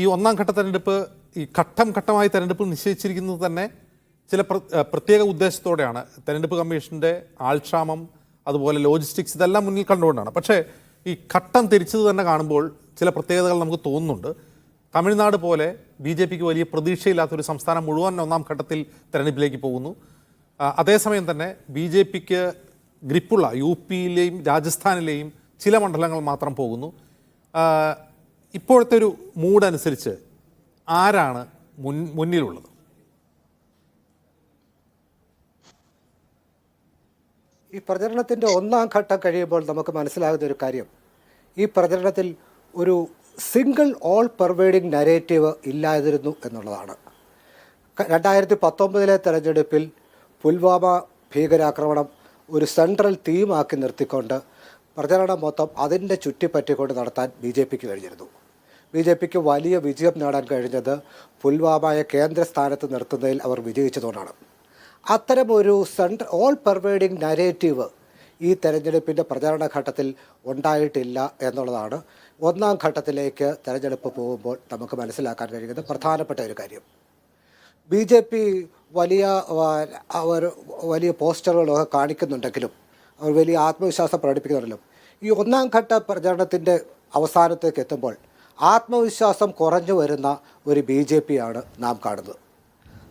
ഈ ഒന്നാം ഘട്ട തെരഞ്ഞെടുപ്പ് ഈ ഘട്ടം ഘട്ടമായി തെരഞ്ഞെടുപ്പ് നിശ്ചയിച്ചിരിക്കുന്നത് തന്നെ ചില പ്രത്യേക ഉദ്ദേശത്തോടെയാണ്. തെരഞ്ഞെടുപ്പ് കമ്മീഷൻ്റെ ആൾക്ഷാമം, അതുപോലെ ലോജിസ്റ്റിക്സ്, ഇതെല്ലാം മുന്നിൽ കണ്ടുകൊണ്ടാണ്. പക്ഷേ ഈ ഘട്ടം തിരിച്ചത് തന്നെ കാണുമ്പോൾ ചില പ്രത്യേകതകൾ നമുക്ക് തോന്നുന്നുണ്ട്. തമിഴ്നാട് പോലെ BJPക്ക് വലിയ പ്രതീക്ഷയില്ലാത്തൊരു സംസ്ഥാനം മുഴുവൻ ഒന്നാം ഘട്ടത്തിൽ തെരഞ്ഞെടുപ്പിലേക്ക് പോകുന്നു. അതേസമയം തന്നെ BJPക്ക് ഗ്രിപ്പുള്ള UPയിലെയും രാജസ്ഥാനിലെയും ചില മണ്ഡലങ്ങൾ മാത്രം പോകുന്നു. ഇപ്പോഴത്തെ ഒരു മൂഡ് അനുസരിച്ച് ആരാണ് മുന്നിലുള്ളത്? ഈ പ്രചരണത്തിൻ്റെ ഒന്നാം ഘട്ടം കഴിയുമ്പോൾ നമുക്ക് മനസ്സിലാകുന്ന ഒരു കാര്യം, ഈ പ്രചരണത്തിൽ ഒരു സിംഗിൾ ഓൾ പെർവേഡിങ് നരേറ്റീവ് ഇല്ലാതിരുന്നു എന്നുള്ളതാണ്. 2019 തെരഞ്ഞെടുപ്പിൽ പുൽവാമ ഭീകരാക്രമണം ഒരു സെൻട്രൽ തീമാക്കി നിർത്തിക്കൊണ്ട് പ്രചരണം മൊത്തം അതിൻ്റെ ചുറ്റിപ്പറ്റിക്കൊണ്ട് നടത്താൻ BJPക്ക് കഴിഞ്ഞിരുന്നു. BJPക്ക് വലിയ വിജയം നേടാൻ കഴിഞ്ഞത് പുൽവാമയെ കേന്ദ്രസ്ഥാനത്ത് നിർത്തുന്നതിൽ അവർ വിജയിച്ചതുകൊണ്ടാണ്. അത്തരമൊരു ഓൾ പെർവേഡിങ് നരേറ്റീവ് ഈ തെരഞ്ഞെടുപ്പിൻ്റെ പ്രചാരണ ഘട്ടത്തിൽ ഉണ്ടായിട്ടില്ല എന്നുള്ളതാണ് ഒന്നാം ഘട്ടത്തിലേക്ക് തെരഞ്ഞെടുപ്പ് പോകുമ്പോൾ നമുക്ക് മനസ്സിലാക്കാൻ കഴിയുന്ന പ്രധാനപ്പെട്ട ഒരു കാര്യം. BJP വലിയ പോസ്റ്ററുകളൊക്കെ കാണിക്കുന്നുണ്ടെങ്കിലും അവർ വലിയ ആത്മവിശ്വാസം പ്രകടിപ്പിക്കുന്നുണ്ടല്ലോ. ഈ ഒന്നാം ഘട്ട പ്രചാരണത്തിൻ്റെ അവസാനത്തേക്ക് എത്തുമ്പോൾ ആത്മവിശ്വാസം കുറഞ്ഞു വരുന്ന ഒരു BJPയാണ് നാം കാണുന്നത്.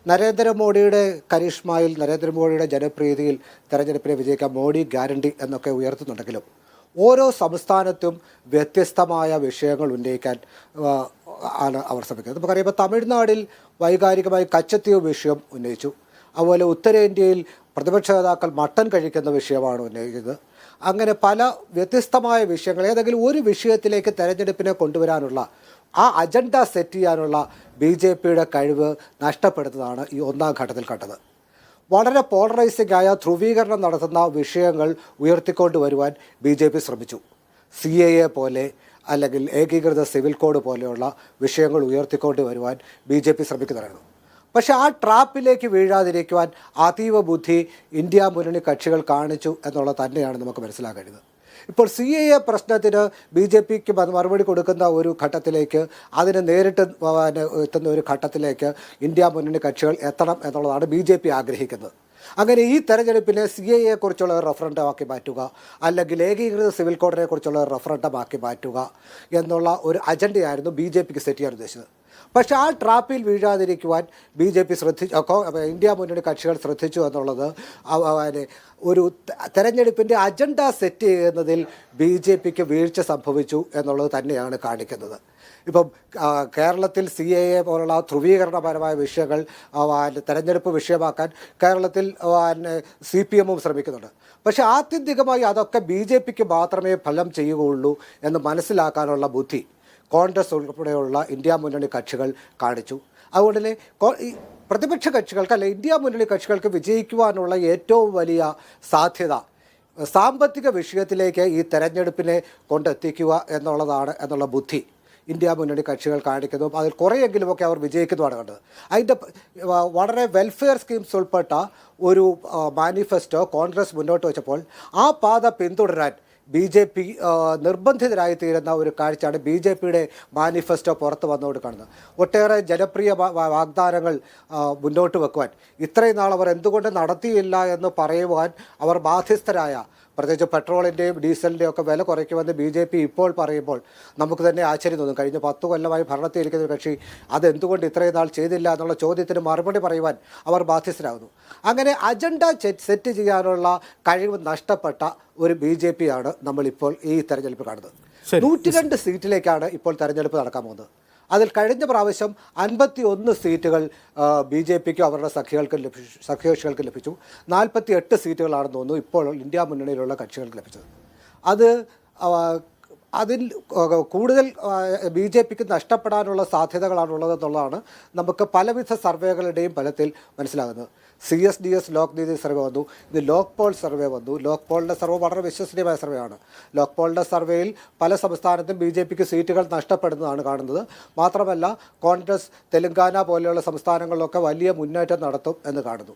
നരേന്ദ്രമോദിയുടെ കരിഷ്മയിൽ, നരേന്ദ്രമോദിയുടെ ജനപ്രീതിയിൽ തെരഞ്ഞെടുപ്പിനെ വിജയിക്കാൻ മോഡി ഗ്യാരണ്ടി എന്നൊക്കെ ഉയർത്തുന്നുണ്ടെങ്കിലും ഓരോ സംസ്ഥാനത്തും വ്യത്യസ്തമായ വിഷയങ്ങൾ ഉന്നയിക്കാൻ ആണ് അവർ ശ്രമിക്കുന്നത്. നമുക്ക് അറിയാം, ഇപ്പോൾ തമിഴ്നാടിൽ വൈകാരികമായി കച്ചത്തീവ് വിഷയം ഉന്നയിച്ചു. അതുപോലെ ഉത്തരേന്ത്യയിൽ പ്രതിപക്ഷ നേതാക്കൾ മട്ടൻ കഴിക്കുന്ന വിഷയമാണ് ഉന്നയിക്കുന്നത്. അങ്ങനെ പല വ്യത്യസ്തമായ വിഷയങ്ങൾ ഏതെങ്കിലും ഒരു വിഷയത്തിലേക്ക് തെരഞ്ഞെടുപ്പിനെ കൊണ്ടുവരാനുള്ള, ആ അജണ്ട സെറ്റ് ചെയ്യാനുള്ള BJPയുടെ കഴിവ് നഷ്ടപ്പെടുന്നതാണ് ഈ ഒന്നാം ഘട്ടത്തിൽ കണ്ടത്. വളരെ പോളറൈസിംഗ് ആയ ധ്രുവീകരണം നടത്തുന്ന വിഷയങ്ങൾ ഉയർത്തിക്കൊണ്ടുവരുവാൻ BJP ശ്രമിച്ചു. CAA പോലെ അല്ലെങ്കിൽ ഏകീകൃത സിവിൽ കോഡ് പോലെയുള്ള വിഷയങ്ങൾ ഉയർത്തിക്കൊണ്ട് വരുവാൻ BJP ശ്രമിക്കുന്നതായിരുന്നു. പക്ഷേ ആ ട്രാപ്പിലേക്ക് വീഴാതിരിക്കുവാൻ അതീവ ബുദ്ധി ഇന്ത്യ മുന്നണി കക്ഷികൾ കാണിച്ചു എന്നുള്ളത് തന്നെയാണ് നമുക്ക് മനസ്സിലാക്കേണ്ടത്. ഇപ്പോൾ CAA പ്രശ്നത്തിന് BJPക്ക് മറുപടി കൊടുക്കുന്ന ഒരു ഘട്ടത്തിലേക്ക്, അതിന് നേരിട്ട് എത്തുന്ന ഒരു ഘട്ടത്തിലേക്ക് ഇന്ത്യ മുന്നണി കക്ഷികൾ എത്തണം എന്നുള്ളതാണ് BJP ആഗ്രഹിക്കുന്നത്. അങ്ങനെ ഈ തെരഞ്ഞെടുപ്പിനെ CAA കുറിച്ചുള്ള ഒരു റഫറൻഡമാക്കി മാറ്റുക, അല്ലെങ്കിൽ ഏകീകൃത സിവിൽ കോഡിനെ കുറിച്ചുള്ള ഒരു റഫറൻഡമാക്കി മാറ്റുക എന്നുള്ള ഒരു അജണ്ടയായിരുന്നു BJPക്ക് സെറ്റ് ചെയ്യാൻ ഉദ്ദേശിച്ചത്. പക്ഷേ ആ ട്രാപ്പിൽ വീഴാതിരിക്കുവാൻ BJP ഇന്ത്യ മുന്നണി കക്ഷികൾ ശ്രദ്ധിച്ചു എന്നുള്ളത് ഒരു തെരഞ്ഞെടുപ്പിൻ്റെ അജണ്ട സെറ്റ് ചെയ്യുന്നതിൽ BJPക്ക് വീഴ്ച സംഭവിച്ചു എന്നുള്ളത് തന്നെയാണ് കാണിക്കുന്നത്. ഇപ്പം കേരളത്തിൽ CAA പോലുള്ള ധ്രുവീകരണപരമായ വിഷയങ്ങൾ തെരഞ്ഞെടുപ്പ് വിഷയമാക്കാൻ കേരളത്തിൽ CPM ശ്രമിക്കുന്നുണ്ട്. പക്ഷേ ആത്യന്തികമായി അതൊക്കെ BJPക്ക് മാത്രമേ ഫലം ചെയ്യുകയുള്ളൂ എന്ന് മനസ്സിലാക്കാനുള്ള ബുദ്ധി കോൺഗ്രസ് ഉൾപ്പെടെയുള്ള ഇന്ത്യ മുന്നണി കക്ഷികൾ കാണിച്ചു. അതുകൊണ്ട് തന്നെ പ്രതിപക്ഷ കക്ഷികൾക്ക്, അല്ലെ ഇന്ത്യ മുന്നണി കക്ഷികൾക്ക് വിജയിക്കുവാനുള്ള ഏറ്റവും വലിയ സാധ്യത സാമ്പത്തിക വിഷയത്തിലേക്ക് ഈ തെരഞ്ഞെടുപ്പിനെ കൊണ്ടെത്തിക്കുക എന്നുള്ള ബുദ്ധി ഇന്ത്യ മുന്നണി കക്ഷികൾ കാണിക്കുന്നു. അതിൽ കുറേയെങ്കിലുമൊക്കെ അവർ വിജയിക്കുന്നതാണ് കണ്ടത്. അതിൻ്റെ വളരെ വെൽഫെയർ സ്കീംസ് ഉൾപ്പെട്ട ഒരു മാനിഫെസ്റ്റോ കോൺഗ്രസ് മുന്നോട്ട് വെച്ചപ്പോൾ ആ പാത പിന്തുടരാൻ BJP നിർബന്ധിതരായി തീരുന്ന ഒരു കാഴ്ചയാണ് BJPയുടെ മാനിഫെസ്റ്റോ പുറത്ത് വന്നുകൊണ്ട് കാണുന്നത്. ഒട്ടേറെ ജനപ്രിയ വാഗ്ദാനങ്ങൾ മുന്നോട്ട് വെക്കുവാൻ, ഇത്രയും നാൾ അവർ എന്തുകൊണ്ട് നടത്തിയില്ല എന്ന് പറയുവാൻ അവർ ബാധ്യസ്ഥരായ, പ്രത്യേകിച്ച് പെട്രോളിൻ്റെയും ഡീസലിൻ്റെയും ഒക്കെ വില കുറയ്ക്കുമെന്ന് BJP ഇപ്പോൾ പറയുമ്പോൾ നമുക്ക് തന്നെ ആശ്ചര്യം തോന്നും. കഴിഞ്ഞ 10 കൊല്ലമായി ഭരണത്തിലിരിക്കുന്ന ഒരു കക്ഷി അതെന്തുകൊണ്ട് ഇത്രയും നാൾ ചെയ്തില്ല എന്നുള്ള ചോദ്യത്തിന് മറുപടി പറയുവാൻ അവർ ബാധ്യസ്ഥരാകുന്നു. അങ്ങനെ അജണ്ട സെറ്റ് ചെയ്യാനുള്ള കഴിവ് നഷ്ടപ്പെട്ട ഒരു BJPയാണ് നമ്മളിപ്പോൾ ഈ തെരഞ്ഞെടുപ്പ് കാണുന്നത്. 102 സീറ്റിലേക്കാണ് ഇപ്പോൾ തെരഞ്ഞെടുപ്പ് നടക്കാൻ പോകുന്നത്. അതിൽ കഴിഞ്ഞ പ്രാവശ്യം 51 സീറ്റുകൾ BJPക്കും അവരുടെ സഖ്യകക്ഷികൾക്ക് ലഭിച്ചു. 48 സീറ്റുകളാണെന്ന് തോന്നുന്നു ഇപ്പോൾ ഇന്ത്യ മുന്നണിയിലുള്ള കക്ഷികൾക്ക് ലഭിച്ചത്. അതിൽ കൂടുതൽ BJPക്ക് നഷ്ടപ്പെടാനുള്ള സാധ്യതകളാണുള്ളതെന്നുള്ളതാണ് നമുക്ക് പലവിധ സർവേകളുടെയും ഫലത്തിൽ മനസ്സിലാകുന്നത്. CSDS ലോക് നീതി സർവേ വന്നു, ഇത് ലോക് പോൾ സർവേ വന്നു. ലോക് പോളിൻ്റെ സർവേ വളരെ വിശ്വസനീയമായ സർവേയാണ്. ലോക് പോളിൻ്റെ സർവേയിൽ പല സംസ്ഥാനത്തും BJPക്ക് സീറ്റുകൾ നഷ്ടപ്പെടുന്നതാണ് കാണുന്നത്. മാത്രമല്ല കോൺഗ്രസ് തെലങ്കാന പോലെയുള്ള സംസ്ഥാനങ്ങളിലൊക്കെ വലിയ മുന്നേറ്റം നടത്തും എന്ന് കാണുന്നു.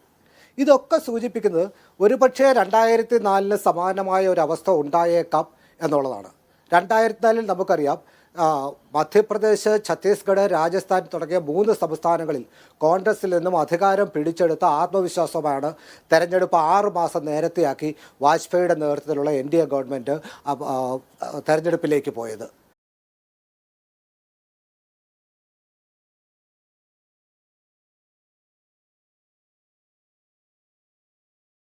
ഇതൊക്കെ സൂചിപ്പിക്കുന്നത് ഒരുപക്ഷേ 2004 സമാനമായ ഒരു അവസ്ഥ ഉണ്ടായേക്കാം എന്നുള്ളതാണ്. 2004 നമുക്കറിയാം മധ്യപ്രദേശ്, ഛത്തീസ്ഗഡ്, രാജസ്ഥാൻ തുടങ്ങിയ 3 സംസ്ഥാനങ്ങളിൽ കോൺഗ്രസിൽ നിന്നും അധികാരം പിടിച്ചെടുത്ത ആത്മവിശ്വാസമാണ് തെരഞ്ഞെടുപ്പ് 6 മാസം നേരത്തെയാക്കി വാജ്പേയിയുടെ നേതൃത്വത്തിലുള്ള NDA ഗവൺമെൻറ് തെരഞ്ഞെടുപ്പിലേക്ക് പോയത്.